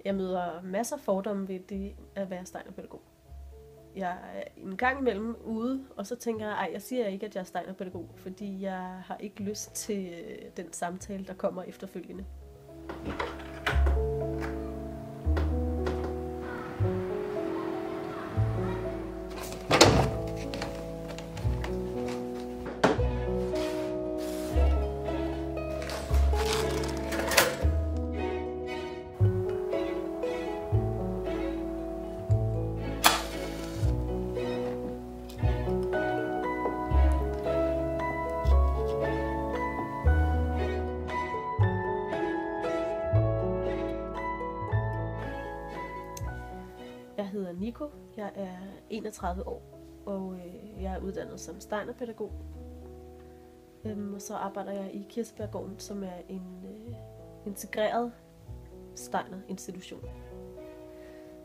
Jeg møder masser af fordomme ved det at være Steiner-pædagog. Jeg er en gang imellem ude, og så tænker jeg siger ikke, at jeg er Steiner-pædagog, fordi jeg har ikke lyst til den samtale, der kommer efterfølgende. Jeg hedder Nico, jeg er 31 år, og jeg er uddannet som Steiner-pædagog. Og så arbejder jeg i Kirsebærgården, som er en integreret Steiner-institution.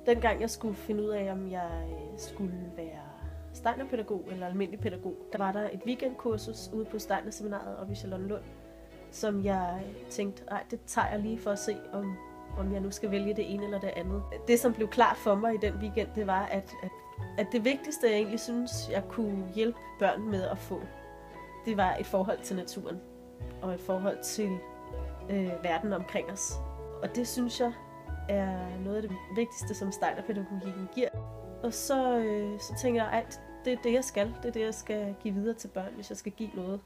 Dengang jeg skulle finde ud af, om jeg skulle være Steiner-pædagog eller almindelig pædagog, der var der et weekendkursus ude på Steiner-seminaret oppe i Charlottenlund, som jeg tænkte, det tager jeg lige for at se, om jeg nu skal vælge det ene eller det andet. Det, som blev klart for mig i den weekend, det var, at det vigtigste, jeg egentlig synes, jeg kunne hjælpe børn med at få, det var et forhold til naturen og et forhold til verden omkring os. Og det synes jeg er noget af det vigtigste, som Steiner-pædagogikken giver. Og så tænker jeg, at det er det, jeg skal. Det er det, jeg skal give videre til børn, hvis jeg skal give noget.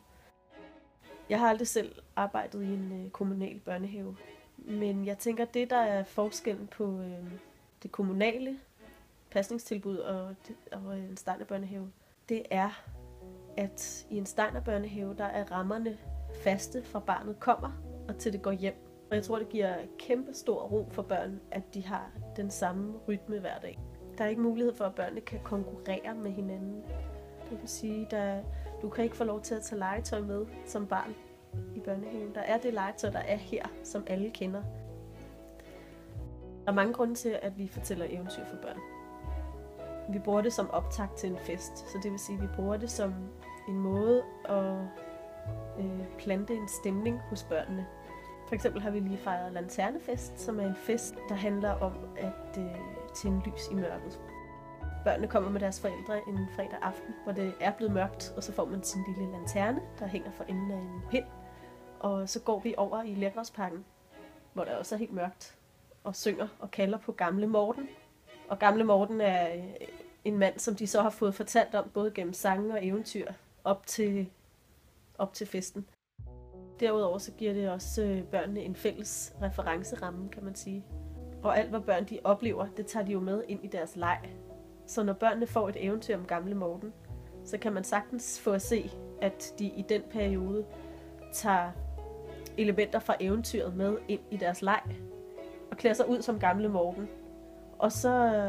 Jeg har aldrig selv arbejdet i en kommunal børnehave. Men jeg tænker, at det, der er forskellen på det kommunale pasningstilbud og en Steiner-børnehave, det er, at i en Steiner-børnehave, der er rammerne faste fra barnet kommer og til det går hjem. Og jeg tror, det giver kæmpe stor ro for børn, at de har den samme rytme hver dag. Der er ikke mulighed for, at børnene kan konkurrere med hinanden. Det vil sige, at du kan ikke få lov til at tage legetøj med som barn i børnehaven. Der er det legetøj, der er her, som alle kender. Der er mange grunde til, at vi fortæller eventyr for børn. Vi bruger det som optakt til en fest, så det vil sige, at vi bruger det som en måde at plante en stemning hos børnene. For eksempel har vi lige fejret Lanternefest, som er en fest, der handler om at tænde lys i mørket. Børnene kommer med deres forældre en fredag aften, hvor det er blevet mørkt, og så får man sin lille lanterne, der hænger for enden af en pind. Og så går vi over i Lækkersparken, hvor der også er helt mørkt, og synger og kalder på Gamle Morten. Og Gamle Morten er en mand, som de så har fået fortalt om, både gennem sange og eventyr, op til festen. Derudover så giver det også børnene en fælles referenceramme, kan man sige. Og alt, hvad børn de oplever, det tager de jo med ind i deres leg. Så når børnene får et eventyr om Gamle Morten, så kan man sagtens få at se, at de i den periode tager elementer fra eventyret med ind i deres leg og klæder sig ud som Gamle Morten. Og så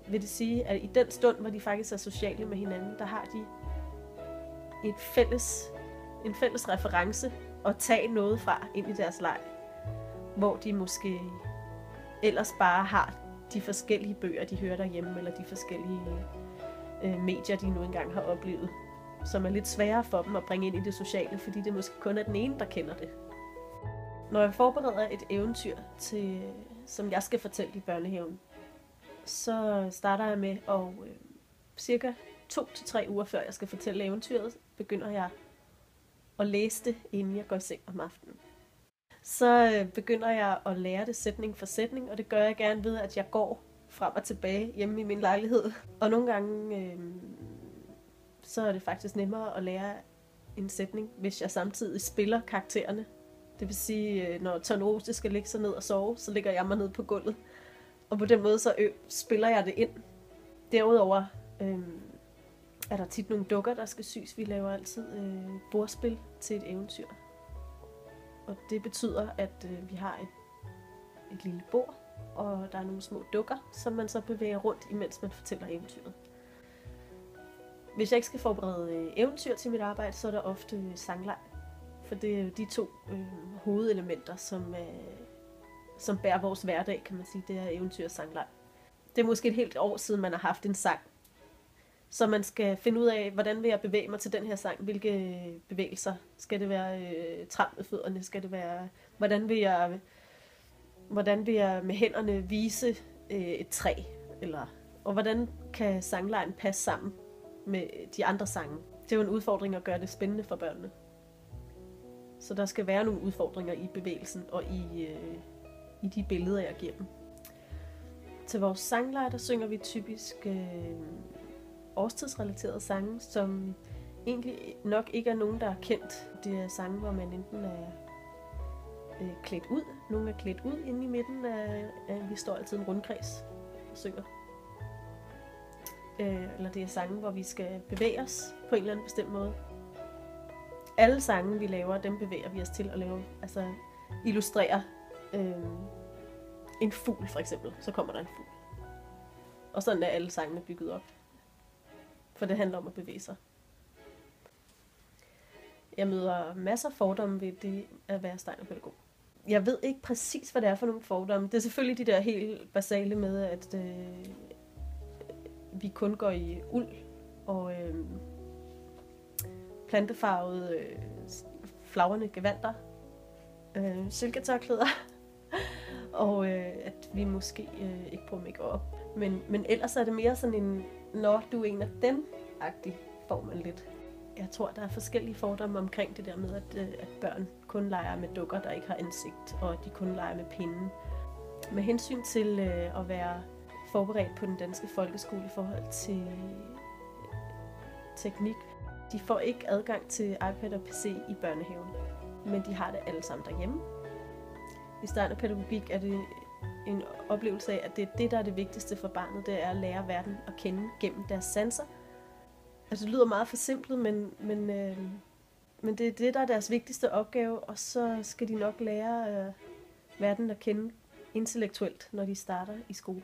vil det sige, at i den stund, hvor de faktisk er sociale med hinanden, der har de en fælles reference at tage noget fra ind i deres leg, hvor de måske ellers bare har de forskellige bøger, de hører derhjemme, eller de forskellige medier, de nu engang har oplevet, som er lidt sværere for dem at bringe ind i det sociale, fordi det måske kun er den ene, der kender det. Når jeg forbereder et eventyr, som jeg skal fortælle i børnehaven, så starter jeg med at cirka 2 til 3 uger før jeg skal fortælle eventyret, begynder jeg at læse det, inden jeg går i seng om aftenen. Så begynder jeg at lære det sætning for sætning, og det gør jeg gerne ved, at jeg går frem og tilbage hjemme i min lejlighed. Og nogle gange så er det faktisk nemmere at lære en sætning, hvis jeg samtidig spiller karaktererne. Det vil sige, når Tornerose skal ligge sig ned og sove, så ligger jeg mig ned på gulvet. Og på den måde så spiller jeg det ind. Derudover er der tit nogle dukker, der skal sys. Vi laver altid bordspil til et eventyr. Og det betyder, at vi har et lille bord, og der er nogle små dukker, som man så bevæger rundt, imens man fortæller eventyret. Hvis jeg ikke skal forberede eventyr til mit arbejde, så er der ofte sangleg. For det er jo de 2 hovedelementer, som bærer vores hverdag, kan man sige. Det er eventyr og sangleg. Det er måske et helt år siden, man har haft en sang. Så man skal finde ud af, hvordan vil jeg bevæge mig til den her sang? Hvilke bevægelser? Skal det være tramp med fødderne? Skal det være, hvordan vil jeg Hvordan vil jeg med hænderne vise et træ? Og hvordan kan sanglejen passe sammen med de andre sange? Det er jo en udfordring at gøre det spændende for børnene. Så der skal være nogle udfordringer i bevægelsen og i de billeder, jeg giver dem. Til vores sanglejr, der synger vi typisk årstidsrelaterede sange, som egentlig nok ikke er nogen, der er kendt. Det er sange, hvor man enten er klædt ud. Nogle er klædt ud inde i midten vi står altid en rundkreds og synger. Eller det er sange, hvor vi skal bevæge os på en eller anden bestemt måde. Alle sange, vi laver, dem bevæger vi os til at lave, altså illustrere en fugl for eksempel. Så kommer der en fugl. Og sådan er alle sangene bygget op. For det handler om at bevæge sig. Jeg møder masser af fordomme ved det at være steinerpædagog. Jeg ved ikke præcis, hvad det er for nogle fordomme. Det er selvfølgelig de der helt basale med, at vi kun går i uld og plantefarvede flagrende gevanter, silketørklæder, og at vi måske ikke bruger make-up. Men ellers er det mere sådan en, når du er en af dem-agtig, får man lidt. Jeg tror, der er forskellige fordomme omkring det der med, at børn kun leger med dukker, der ikke har ansigt, og at de kun leger med pinden. Med hensyn til at være forberedt på den danske folkeskole i forhold til teknik, de får ikke adgang til iPad og PC i børnehaven, men de har det alle sammen derhjemme. I steinerpædagogik er det en oplevelse af, at det er det, der er det vigtigste for barnet, det er at lære verden at kende gennem deres sanser. Altså det lyder meget forsimplet, men det er det, der er deres vigtigste opgave, og så skal de nok lære verden at kende intellektuelt, når de starter i skole.